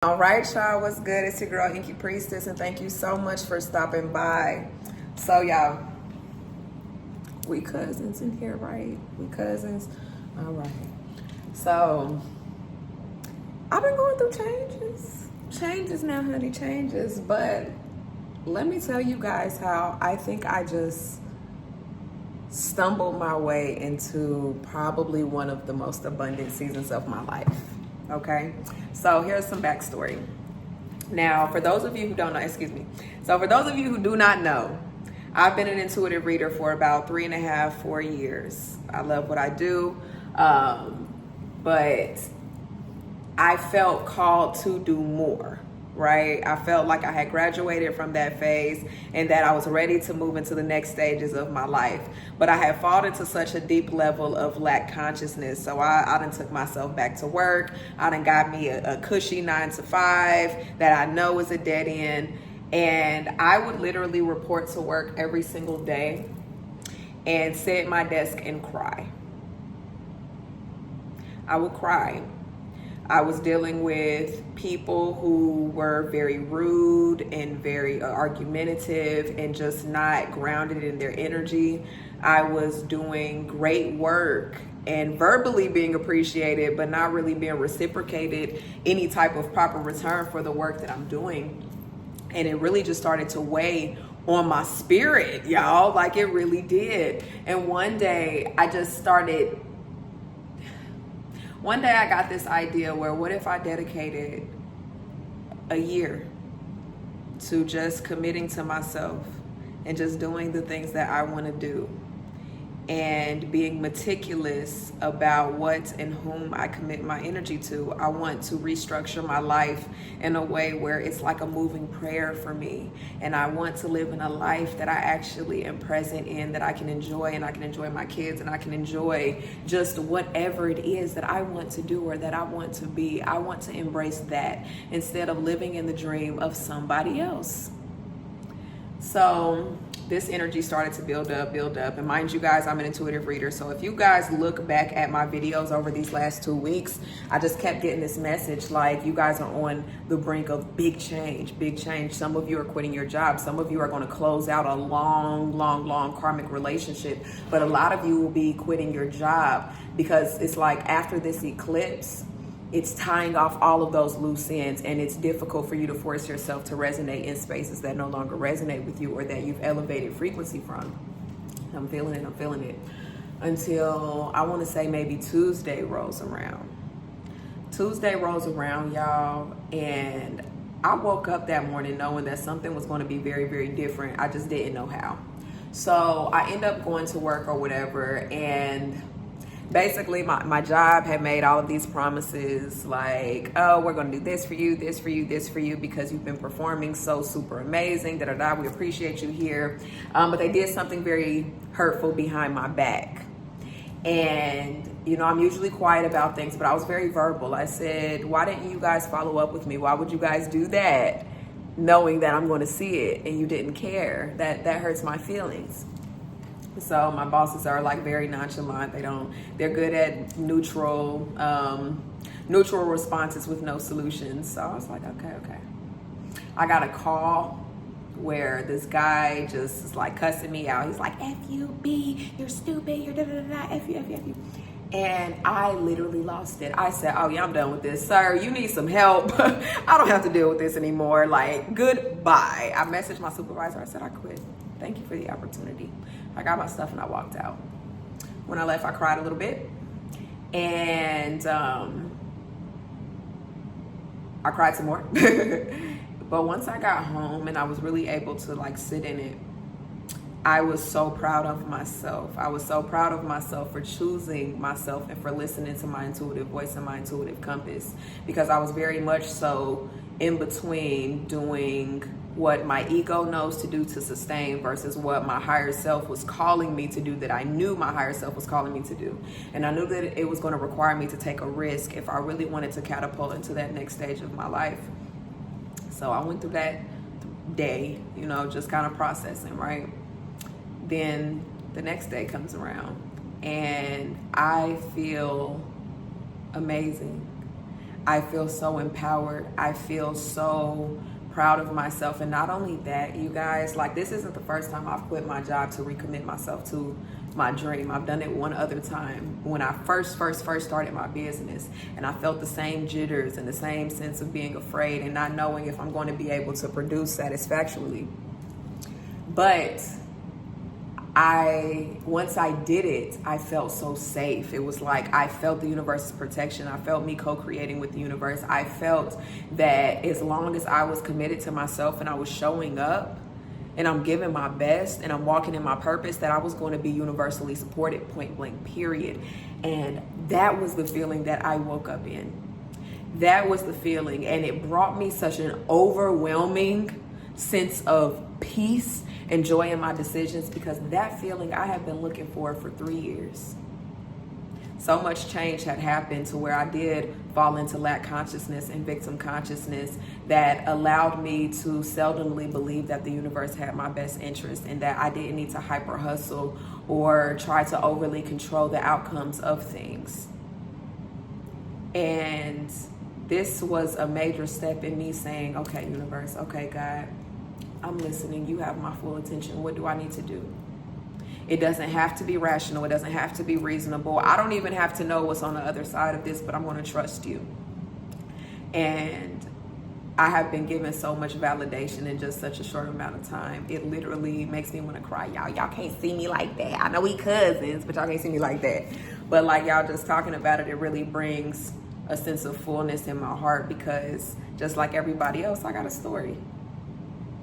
All right, y'all, what's good? It's your girl Inkiee.Priestess, and thank you so much for stopping by. So, y'all, we cousins in here, right? We cousins. All right. So, I've been going through changes now, honey, changes. But let me tell you guys how I think I just stumbled my way into probably one of the most abundant seasons of my life. Okay, so here's some backstory. Now, for those of you who don't know, for those of you who do not know, I've been an intuitive reader for about 3.5, 4 years. I love what I do, but I felt called to do more, right? I felt like I had graduated from that phase and that I was ready to move into the next stages of my life. But I had fallen into such a deep level of lack consciousness. So I done took myself back to work. I done got me a cushy 9 to 5 that I know is a dead end. And I would literally report to work every single day and sit at my desk and cry. I would cry. I was dealing with people who were very rude and very argumentative and just not grounded in their energy. I was doing great work and verbally being appreciated, but not really being reciprocated any type of proper return for the work that I'm doing. And it really just started to weigh on my spirit, y'all. Like, it really did. And one day I got this idea where, what if I dedicated a year to just committing to myself and just doing the things that I want to do and being meticulous about what and whom I commit my energy to. I want to restructure my life in a way where it's like a moving prayer for me. And I want to live in a life that I actually am present in, that I can enjoy, and I can enjoy my kids, and I can enjoy just whatever it is that I want to do or that I want to be. I want to embrace that instead of living in the dream of somebody else. So this energy started to build up. And mind you guys, I'm an intuitive reader. So if you guys look back at my videos over these last 2 weeks, I just kept getting this message like, you guys are on the brink of big change. Some of you are quitting your job. Some of you are going to close out a long karmic relationship. But a lot of you will be quitting your job because it's like after this eclipse, it's tying off all of those loose ends, and it's difficult for you to force yourself to resonate in spaces that no longer resonate with you or that you've elevated frequency from. I'm feeling it until I want to say maybe Tuesday rolls around. Y'all, and I woke up that morning knowing that something was going to be very, very different. I just didn't know how. So I end up going to work or whatever, and basically my job had made all of these promises like, oh, we're going to do this for you, because you've been performing so super amazing, we appreciate you here. But they did something very hurtful behind my back. And, I'm usually quiet about things, but I was very verbal. I said, why didn't you guys follow up with me? Why would you guys do that knowing that I'm going to see it and you didn't care? That hurts my feelings. So my bosses are like very nonchalant. They're good at neutral responses with no solutions. So I was like, okay. I got a call where this guy just is like cussing me out. He's like, F-U-B, you're stupid, you're da-da-da-da, F-U. And I literally lost it. I said, oh yeah, I'm done with this. Sir, you need some help. I don't have to deal with this anymore. Like, goodbye. I messaged my supervisor. I said, I quit. Thank you for the opportunity. I got my stuff and I walked out. When I left, I cried a little bit. And I cried some more. But once I got home and I was really able to like sit in it, I was so proud of myself. I was so proud of myself for choosing myself and for listening to my intuitive voice and my intuitive compass, because I was very much so in between doing what my ego knows to do to sustain versus what my higher self was calling me to do, that I knew my higher self was calling me to do. And I knew that it was going to require me to take a risk if I really wanted to catapult into that next stage of my life. So I went through that day, just kind of processing, right? Then the next day comes around and I feel amazing. I feel so empowered. I feel so proud of myself. And not only that, you guys, like, this isn't the first time I've quit my job to recommit myself to my dream. I've done it one other time when I first started my business, and I felt the same jitters and the same sense of being afraid and not knowing if I'm going to be able to produce satisfactorily. But once I did it, I felt so safe. It was like I felt the universe's protection. I felt me co-creating with the universe. I felt that as long as I was committed to myself and I was showing up and I'm giving my best and I'm walking in my purpose, that I was going to be universally supported, point blank, period. And that was the feeling that I woke up in. That was the feeling. And it brought me such an overwhelming sense of peace and joy in my decisions, because that feeling I have been looking for 3 years. So much change had happened to where I did fall into lack consciousness and victim consciousness that allowed me to seldomly believe that the universe had my best interest and that I didn't need to hyper hustle or try to overly control the outcomes of things. And this was a major step in me saying, okay, universe, okay, God, I'm listening. You have my full attention. What do I need to do? It doesn't have to be rational. It doesn't have to be reasonable. I don't even have to know what's on the other side of this, but I'm going to trust you. And I have been given so much validation in just such a short amount of time. It literally makes me want to cry. Y'all can't see me like that. I know we cousins, but y'all can't see me like that. But like y'all just talking about it, it really brings a sense of fullness in my heart, because just like everybody else, I got a story.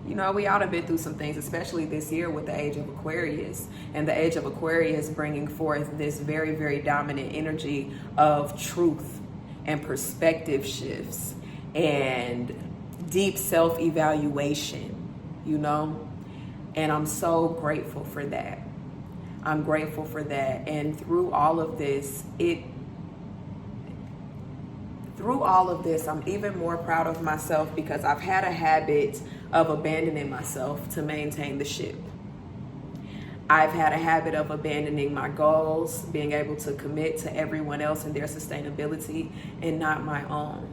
You know, we all have been through some things, especially this year with the age of Aquarius. And the age of Aquarius bringing forth this very, very dominant energy of truth and perspective shifts and deep self-evaluation, you know? And I'm so grateful for that. I'm grateful for that. And through all of this, I'm even more proud of myself, because I've had a habit of abandoning myself to maintain the ship. I've had a habit of abandoning my goals, being able to commit to everyone else and their sustainability and not my own.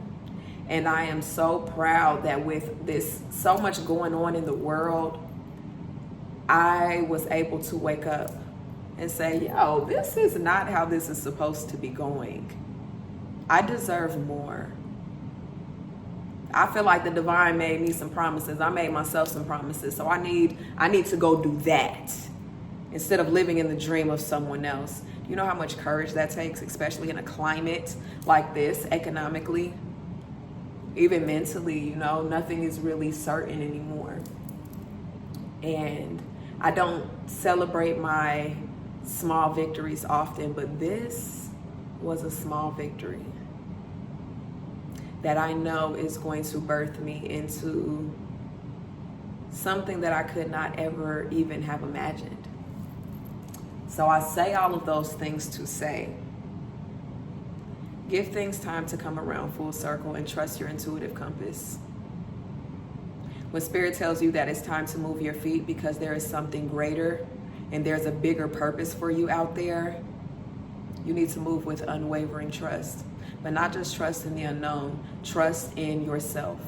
And I am so proud that with this so much going on in the world, I was able to wake up and say, yo, this is not how this is supposed to be going. I deserve more. I feel like the divine made me some promises. I made myself some promises. So I need to go do that instead of living in the dream of someone else. You know how much courage that takes, especially in a climate like this, economically, even mentally, you know, nothing is really certain anymore. And I don't celebrate my small victories often, but this was a small victory that I know is going to birth me into something that I could not ever even have imagined. So I say all of those things to say, give things time to come around full circle and trust your intuitive compass. When Spirit tells you that it's time to move your feet because there is something greater and there's a bigger purpose for you out there, you need to move with unwavering trust. But not just trust in the unknown, trust in yourself.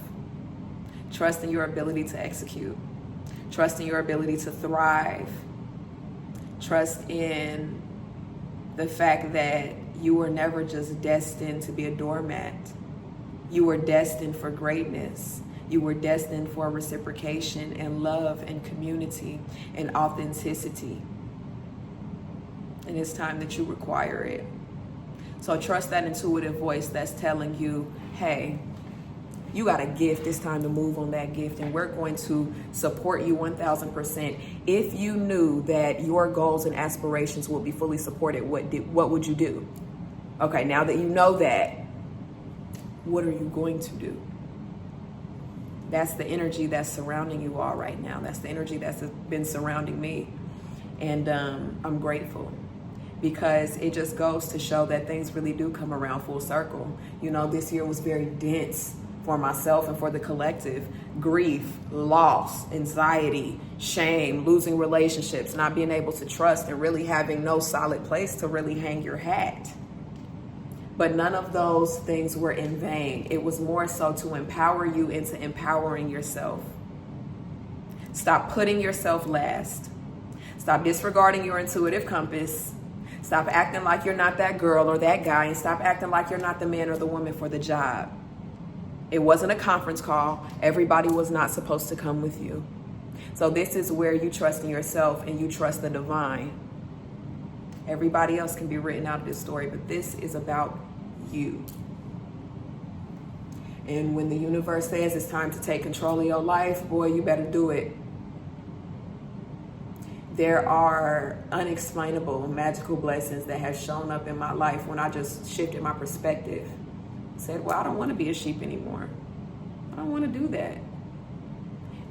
Trust in your ability to execute. Trust in your ability to thrive. Trust in the fact that you were never just destined to be a doormat. You were destined for greatness. You were destined for reciprocation and love and community and authenticity. And it's time that you require it. So trust that intuitive voice that's telling you, hey, you got a gift. It's time to move on that gift. And we're going to support you 1000%. If you knew that your goals and aspirations would be fully supported, what would you do? Okay, now that you know that, what are you going to do? That's the energy that's surrounding you all right now. That's the energy that's been surrounding me. And I'm grateful, because it just goes to show that things really do come around full circle. You know, this year was very dense for myself and for the collective. Grief, loss, anxiety, shame, losing relationships, not being able to trust, and really having no solid place to really hang your hat. But none of those things were in vain. It was more so to empower you into empowering yourself. Stop putting yourself last. Stop disregarding your intuitive compass. Stop acting like you're not that girl or that guy, and stop acting like you're not the man or the woman for the job. It wasn't a conference call. Everybody was not supposed to come with you. So this is where you trust in yourself and you trust the divine. Everybody else can be written out of this story, but this is about you. And when the universe says it's time to take control of your life, boy, you better do it. There are unexplainable magical blessings that have shown up in my life when I just shifted my perspective. Said, well, I don't want to be a sheep anymore. I don't want to do that.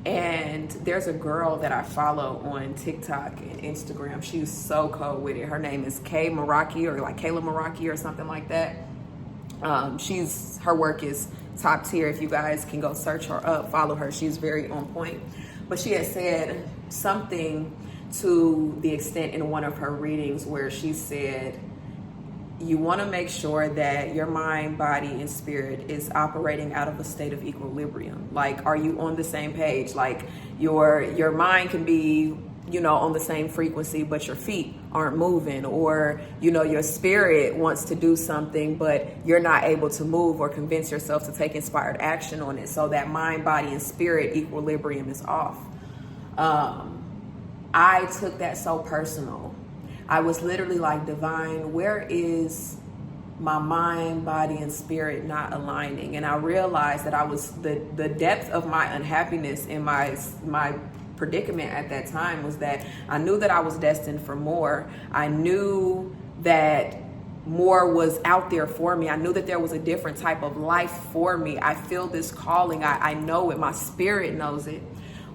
And there's a girl that I follow on TikTok and Instagram. She's so cold with it. Her name is Inkiee.Meraki, or like Kayla Meraki or something like that. Her work is top tier. If you guys can go search her up, follow her. She's very on point. But she had said something to the extent in one of her readings where she said, you want to make sure that your mind, body, and spirit is operating out of a state of equilibrium. Like, are you on the same page? Like, your mind can be, on the same frequency, but your feet aren't moving, or, your spirit wants to do something, but you're not able to move or convince yourself to take inspired action on it. So that mind, body, and spirit equilibrium is off. I took that so personal. I was literally like, divine, where is my mind, body, and spirit not aligning? And I realized that I was the depth of my unhappiness in my predicament at that time was that I knew that I was destined for more. I knew that more was out there for me. I knew that there was a different type of life for me. I feel this calling. I know it. My spirit knows it.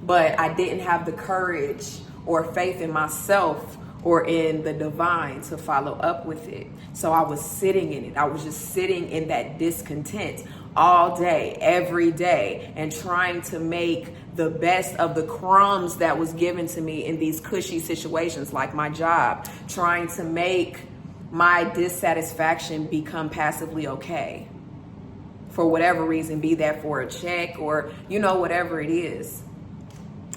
But I didn't have the courage or faith in myself or in the divine to follow up with it. So I was sitting in it. I was just sitting in that discontent all day, every day, and trying to make the best of the crumbs that was given to me in these cushy situations like my job, trying to make my dissatisfaction become passively okay for whatever reason, be that for a check or, whatever it is.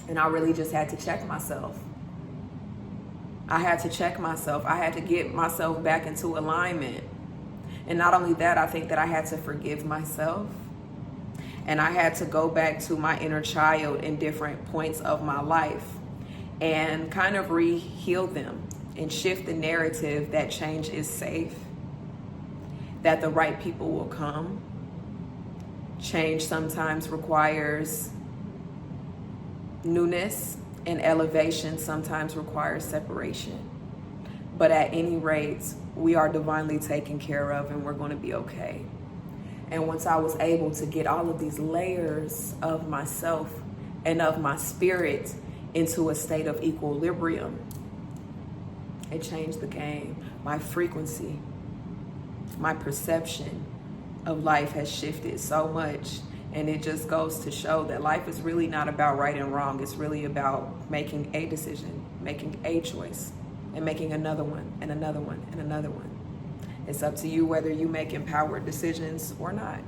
And I really just had to check myself. I had to check myself. I had to get myself back into alignment. And not only that, I think that I had to forgive myself. And I had to go back to my inner child in different points of my life and kind of re-heal them and shift the narrative that change is safe, that the right people will come. Change sometimes requires newness, and elevation sometimes requires separation. But at any rate, we are divinely taken care of and we're going to be okay. And once I was able to get all of these layers of myself and of my spirit into a state of equilibrium, it changed the game. My frequency, my perception of life has shifted so much. And it just goes to show that life is really not about right and wrong. It's really about making a decision, making a choice, and making another one, and another one, and another one. It's up to you whether you make empowered decisions or not.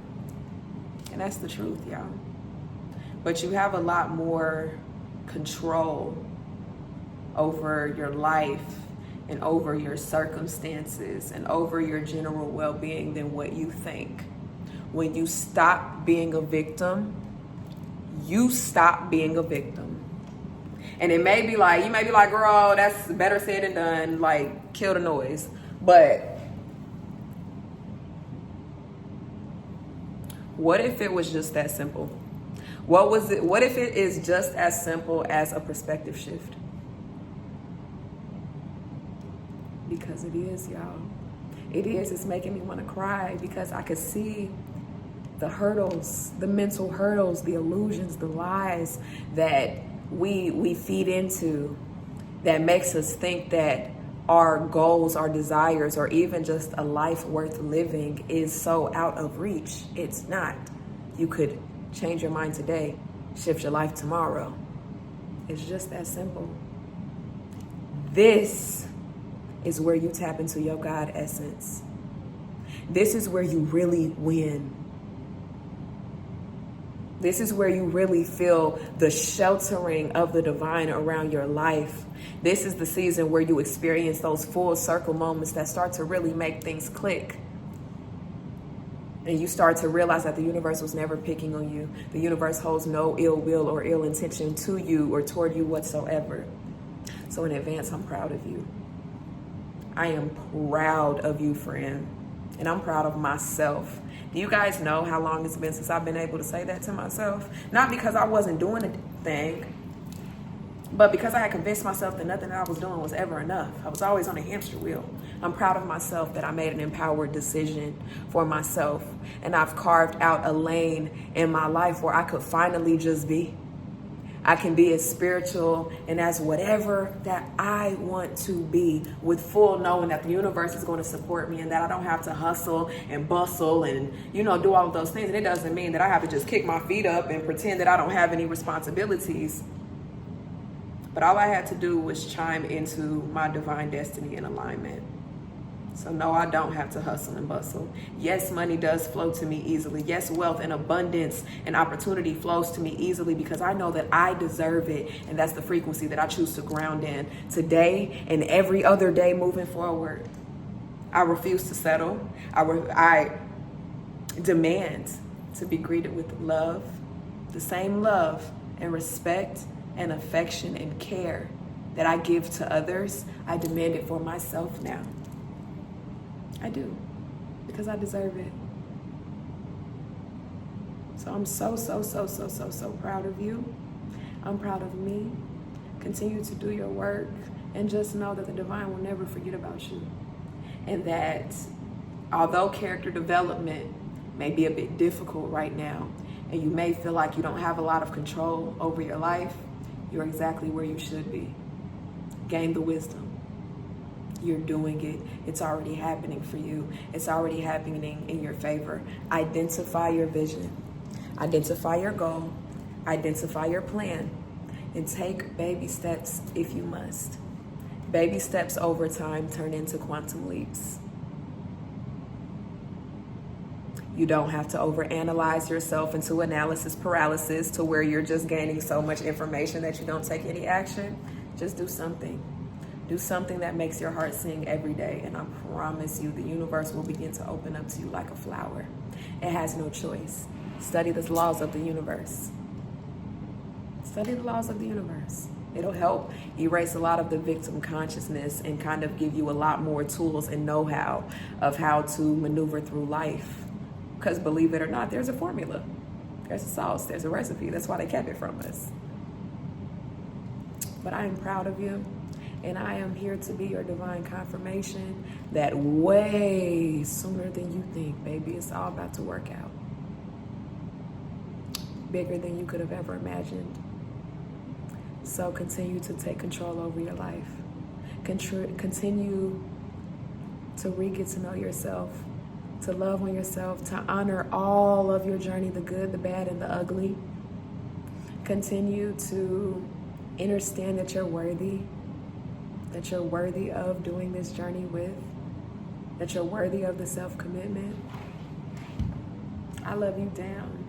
And that's the truth, y'all. But you have a lot more control over your life and over your circumstances and over your general well-being than what you think. When you stop being a victim, you stop being a victim. And it may be like, you may be like, girl, that's better said than done, like, kill the noise. But what if it was just that simple? What if it is just as simple as a perspective shift? Because it is, y'all. It is. It's making me want to cry because I could see the hurdles, the mental hurdles, the illusions, the lies that we feed into that makes us think that our goals, our desires, or even just a life worth living is so out of reach. It's not. You could change your mind today, shift your life tomorrow. It's just that simple. This is where you tap into your God essence. This is where you really win. This is where you really feel the sheltering of the divine around your life. This is the season where you experience those full circle moments that start to really make things click. And you start to realize that the universe was never picking on you. The universe holds no ill will or ill intention to you or toward you whatsoever. So in advance, I'm proud of you. I am proud of you, friend. And I'm proud of myself. Do you guys know how long it's been since I've been able to say that to myself? Not because I wasn't doing a thing, but because I had convinced myself that nothing that I was doing was ever enough. I was always on a hamster wheel. I'm proud of myself that I made an empowered decision for myself. And I've carved out a lane in my life where I could finally just be. I can be as spiritual and as whatever that I want to be, with full knowing that the universe is going to support me and that I don't have to hustle and bustle and, do all of those things. And it doesn't mean that I have to just kick my feet up and pretend that I don't have any responsibilities. But all I had to do was chime into my divine destiny and alignment. So no, I don't have to hustle and bustle. Yes, money does flow to me easily. Yes, wealth and abundance and opportunity flows to me easily because I know that I deserve it. And that's the frequency that I choose to ground in today and every other day moving forward. I refuse to settle. I demand to be greeted with love, the same love and respect and affection and care that I give to others. I demand it for myself now. I do, because I deserve it. So I'm so proud of you. I'm proud of me. Continue to do your work and just know that the divine will never forget about you. And that although character development may be a bit difficult right now, and you may feel like you don't have a lot of control over your life, you're exactly where you should be. Gain the wisdom. You're doing it. It's already happening for you. It's already happening in your favor. Identify your vision. Identify your goal. Identify your plan. And take baby steps if you must. Baby steps over time turn into quantum leaps. You don't have to overanalyze yourself into analysis paralysis to where you're just gaining so much information that you don't take any action. Just do something. Do something that makes your heart sing every day, and I promise you the universe will begin to open up to you like a flower. It has no choice. Study the laws of the universe. Study the laws of the universe. It'll help erase a lot of the victim consciousness and kind of give you a lot more tools and know-how of how to maneuver through life. Because believe it or not, there's a formula. There's a sauce. There's a recipe. That's why they kept it from us. But I am proud of you. And I am here to be your divine confirmation that way sooner than you think, baby. It's all about to work out. Bigger than you could have ever imagined. So continue to take control over your life. Continue to get to know yourself, to love on yourself, to honor all of your journey, the good, the bad, and the ugly. Continue to understand that you're worthy. That you're worthy of doing this journey with, that you're worthy of the self-commitment. I love you down.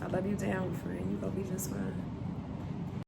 I love you down, friend. You're gonna be just fine.